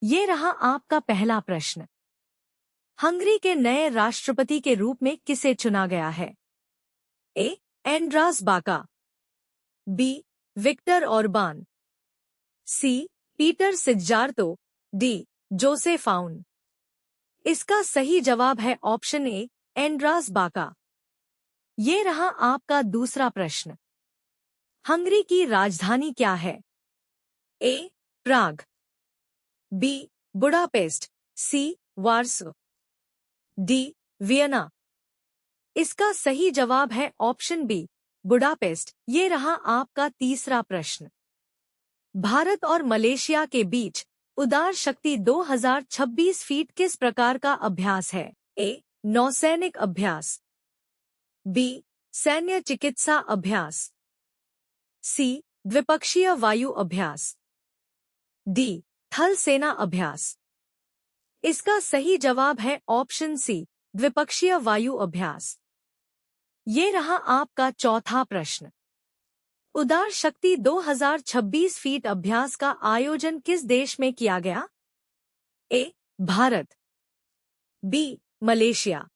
ये रहा आपका पहला प्रश्न। हंगरी के नए राष्ट्रपति के रूप में किसे चुना गया है? A. Andras Baka, B. Viktor Orban, C. Peter Szijjarto, D. Joseph Aoun. इसका सही जवाब है ऑप्शन ए, एंड्रास बाका। ये रहा आपका दूसरा प्रश्न। हंगरी की राजधानी क्या है? A. Prague, B. Budapest, C. Warsaw, D. Vienna. इसका सही जवाब है ऑप्शन बी, बुडापेस्ट। ये रहा आपका तीसरा प्रश्न। भारत और मलेशिया के बीच उदार शक्ति 2026 फीट किस प्रकार का अभ्यास है? ए. नौसैनिक अभ्यास, बी. सैन्य चिकित्सा अभ्यास, सी. द्विपक्षीय वायु अभ्यास, डी. थल सेना अभ्यास। इसका सही जवाब है ऑप्शन सी, द्विपक्षीय वायु अभ्यास। ये रहा आपका चौथा प्रश्न। उदार शक्ति 2026 फीट अभ्यास का आयोजन किस देश में किया गया? A. Bharat, B. Malaysia,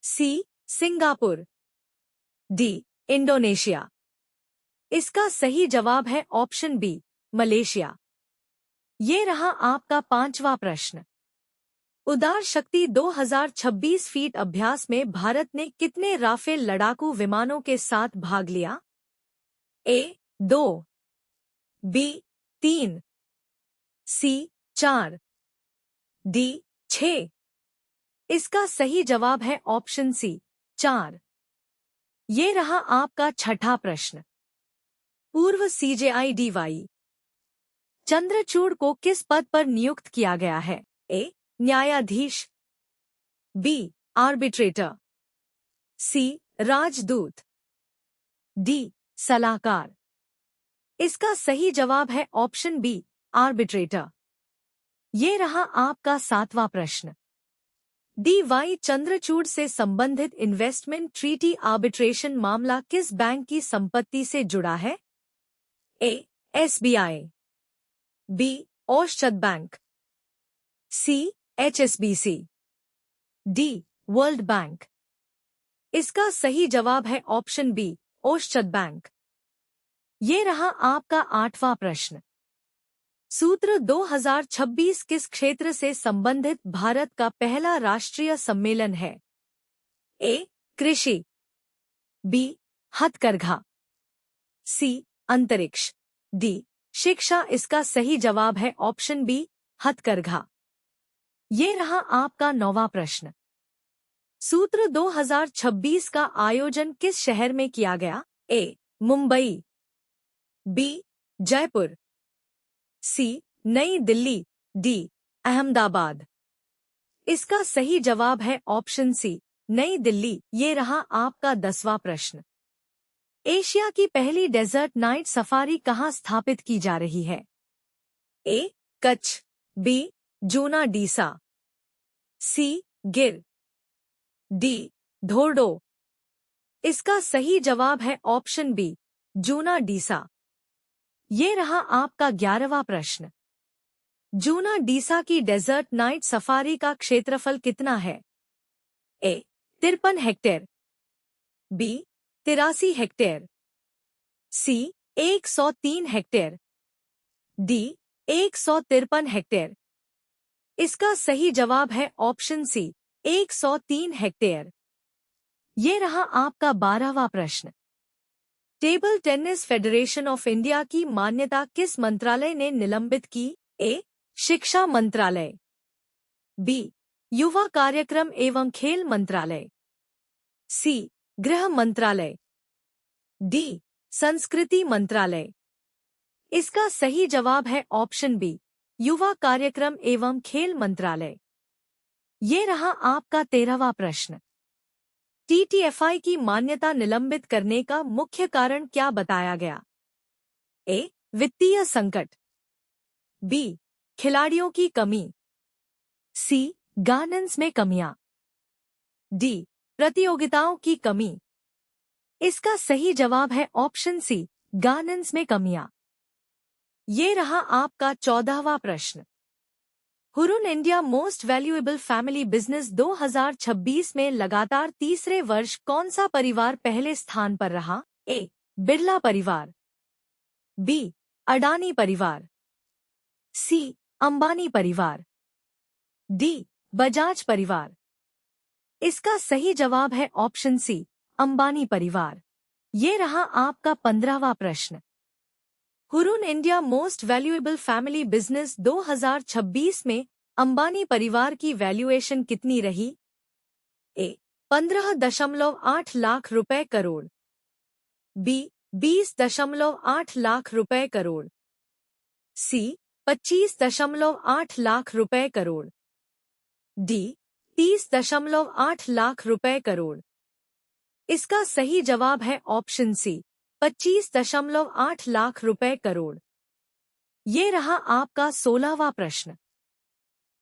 C. Singapore, D. Indonesia. इसका सही जवाब है ऑप्शन बी, मलेशिया। ये रहा आपका पांचवा प्रश्न। उदार शक्ति 2026 फीट अभ्यास में भारत ने कितने राफेल लड़ाकू विमानों के साथ भाग लिया? ए. 2, बी. 3, सी. 4, डी. 6। इसका सही जवाब है ऑप्शन सी, 4। ये रहा आपका छठा प्रश्न। पूर्व CJI-DY चंद्रचूड़ को किस पद पर नियुक्त किया गया है? ए. न्यायाधीश, बी. आर्बिट्रेटर, सी. राजदूत, डी. सलाहकार। इसका सही जवाब है ऑप्शन बी, आर्बिट्रेटर। ये रहा आपका सातवां प्रश्न। DY चंद्रचूड़ से संबंधित इन्वेस्टमेंट ट्रीटी आर्बिट्रेशन मामला किस बैंक की संपत्ति से जुड़ा है? ए. SBI, B. औषध bank, C. HSBC, D. World bank. इसका सही जवाब है ऑप्शन बी, औषध बैंक। ये रहा आपका आठवां प्रश्न। सूत्र 2026 किस क्षेत्र से संबंधित भारत का पहला राष्ट्रीय सम्मेलन है? ए. कृषि, बी. हथकरघा, सी. अंतरिक्ष, डी. शिक्षा। इसका सही जवाब है ऑप्शन बी, हथकरघा। ये रहा आपका नौवां प्रश्न। सूत्र 2026 का आयोजन किस शहर में किया गया? ए. मुंबई, बी. जयपुर, सी. नई दिल्ली, डी. अहमदाबाद। इसका सही जवाब है ऑप्शन सी, नई दिल्ली। ये रहा आपका 10वां प्रश्न। एशिया की पहली डेजर्ट नाइट सफारी कहाँ स्थापित की जा रही है? ए. कच्छ, बी. जूना डीसा, सी. गिर, डी. धोर्डो। इसका सही जवाब है ऑप्शन बी, जूना डीसा। ये रहा आपका 11वां प्रश्न। जूना डीसा की डेजर्ट नाइट सफारी का क्षेत्रफल कितना है? ए. 53 हेक्टेयर, बी. 83 हेक्टेयर, सी. 103 हेक्टेयर, डी. 153 हेक्टेयर। इसका सही जवाब है ऑप्शन सी, 103 हेक्टेयर। ये रहा आपका 12वां प्रश्न। Table tennis federation of India की मान्यता किस मंत्रालय ने निलंबित की? ए. शिक्षा मंत्रालय, बी. युवा कार्यक्रम एवं खेल मंत्रालय, सी. गृह मंत्रालय, डी. संस्कृति मंत्रालय। इसका सही जवाब है ऑप्शन बी, युवा कार्यक्रम एवं खेल मंत्रालय। ये रहा आपका 13वां प्रश्न। TTFI की मान्यता निलंबित करने का मुख्य कारण क्या बताया गया? ए. वित्तीय संकट, बी. खिलाड़ियों की कमी, सी. गवर्नेंस में कमियां, डी. प्रतियोगिताओं की कमी। इसका सही जवाब है ऑप्शन सी, गवर्नेंस में कमियां। ये रहा आपका 14वां प्रश्न। Hurun India most valuable family business 2026 में लगातार तीसरे वर्ष कौन सा परिवार पहले स्थान पर रहा? ए. बिरला परिवार, बी. अडानी परिवार, सी. अंबानी परिवार, डी. बजाज परिवार। इसका सही जवाब है ऑप्शन सी, अंबानी परिवार। ये रहा आपका 15वां प्रश्न। Hurun India most valuable family business 2026 में अंबानी परिवार की वैल्यूएशन कितनी रही? ए. 15.8 लाख रुपए करोड़, बी. 20.8 लाख रुपए करोड़, सी. 25.8 लाख रुपए करोड़, डी. 30.8 लाख रुपए करोड़। इसका सही जवाब है ऑप्शन सी, 25.8 लाख रुपए करोड़। ये रहा आपका 16वां प्रश्न।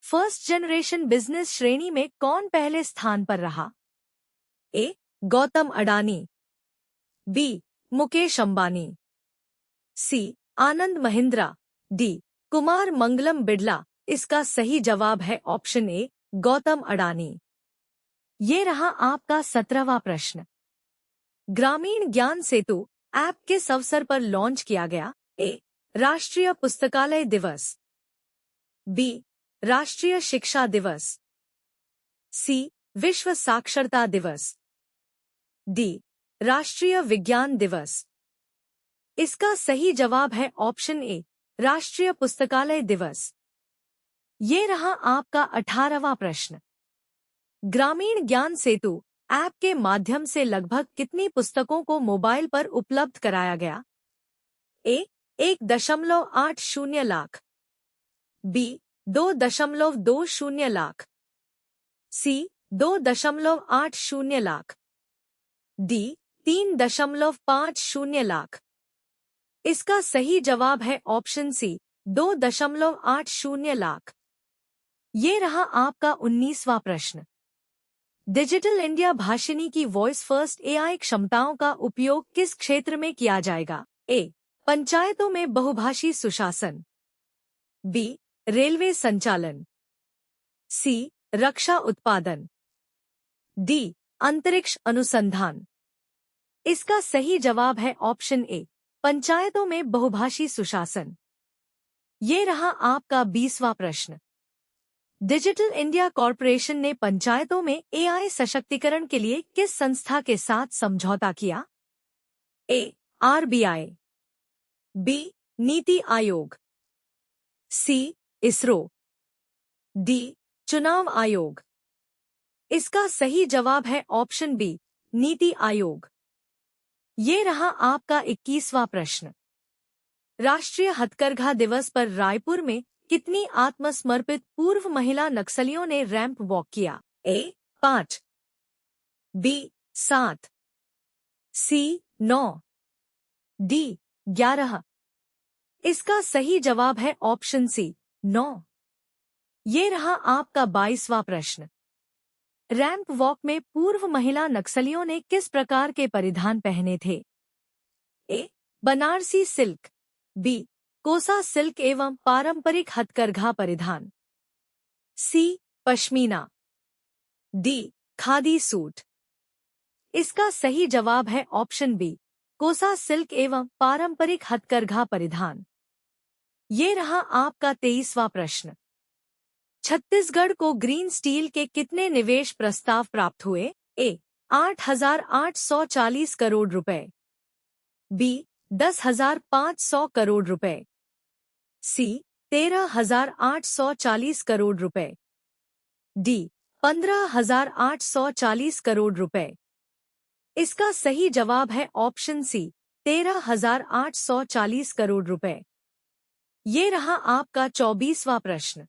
फर्स्ट जनरेशन बिजनेस श्रेणी में कौन पहले स्थान पर रहा? ए. गौतम अडानी, बी. मुकेश अंबानी, सी. आनंद महिंद्रा, डी. कुमार मंगलम बिड़ला। इसका सही जवाब है ऑप्शन ए, गौतम अडानी। ये रहा आपका 17वां प्रश्न। ग्रामीण ज्ञान सेतु ऐप किस अवसर पर लॉन्च किया गया? ए. राष्ट्रीय पुस्तकालय दिवस, बी. राष्ट्रीय शिक्षा दिवस, सी. विश्व साक्षरता दिवस, डी. राष्ट्रीय विज्ञान दिवस। इसका सही जवाब है ऑप्शन ए, राष्ट्रीय पुस्तकालय दिवस। ये रहा आपका 18वां प्रश्न। ग्रामीण ज्ञान सेतु ऐप के माध्यम से लगभग कितनी पुस्तकों को मोबाइल पर उपलब्ध कराया गया? ए. 1.80 लाख, बी. 2.20 लाख, सी. 2.80 लाख, डी. 3.50 लाख। इसका सही जवाब है ऑप्शन सी, 2.80 लाख। ये रहा आपका 19वां प्रश्न। डिजिटल इंडिया भाषिनी की वॉइस फर्स्ट एआई क्षमताओं का उपयोग किस क्षेत्र में किया जाएगा? ए. पंचायतों में बहुभाषी सुशासन, बी. रेलवे संचालन, सी. रक्षा उत्पादन, डी. अंतरिक्ष अनुसंधान। इसका सही जवाब है ऑप्शन ए, पंचायतों में बहुभाषी सुशासन। ये रहा आपका 20वां प्रश्न। डिजिटल इंडिया कॉर्पोरेशन ने पंचायतों में एआई सशक्तिकरण के लिए किस संस्था के साथ समझौता किया? A. RBI, B. NITI Aayog, C. ISRO, D. चुनाव आयोग। इसका सही जवाब है ऑप्शन बी, नीति आयोग। ये रहा आपका 21वां प्रश्न। राष्ट्रीय हथकरघा दिवस पर रायपुर में कितनी आत्मसमर्पित पूर्व महिला नक्सलियों ने रैंप वॉक किया? ए. 5, बी. 7, सी. 9, डी. 11। इसका सही जवाब है ऑप्शन सी, 9। ये रहा आपका 22वां प्रश्न। रैंप वॉक में पूर्व महिला नक्सलियों ने किस प्रकार के परिधान पहने थे? A. Banarasi silk, B. Kosa silk एवं पारंपरिक हथकरघा परिधान, C. Pashmina, D. Khadi suit. इसका सही जवाब है ऑप्शन बी, कोसा सिल्क एवं पारंपरिक हथकरघा परिधान। ये रहा आपका 23वां प्रश्न। छत्तीसगढ़ को ग्रीन स्टील के कितने निवेश प्रस्ताव प्राप्त हुए? ए. 8,840 करोड़ रुपए, बी. 10,500 करोड़ रुपए, सी. 13,840 करोड़ रुपए, डी. 15,840 करोड़ रुपए। इसका सही जवाब है ऑप्शन सी, 13,840 करोड़ रुपए। ये रहा आपका 24वां प्रश्न।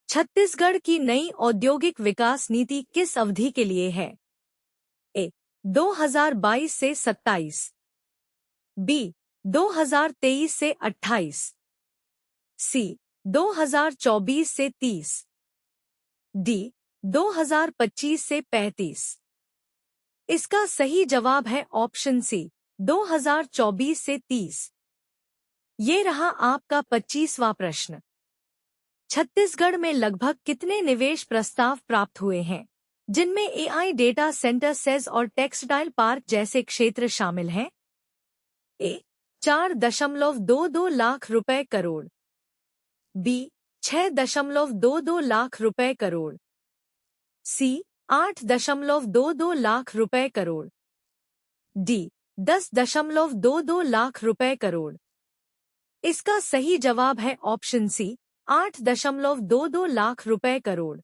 छत्तीसगढ़ की नई औद्योगिक विकास नीति किस अवधि के लिए है? ए. 2022 से 27, बी. 2023 से 28, सी. 2024 से 30, डी. 2025 से 35। इसका सही जवाब है ऑप्शन सी, 2024 से 30। ये रहा आपका 25वां प्रश्न। छत्तीसगढ़ में लगभग कितने निवेश प्रस्ताव प्राप्त हुए हैं, जिनमें एआई डेटा सेंटर, सेज और टेक्सटाइल पार्क जैसे क्षेत्र शामिल हैं? ए 4.22 लाख रुपए करोड़, बी 6.22 लाख रुपए करोड़, सी 8.22 लाख रुपए करोड़, डी 10.22 लाख रुपए करोड़। इसका सही जवाब है ऑप्शन सी 8.22 लाख रुपए करोड़।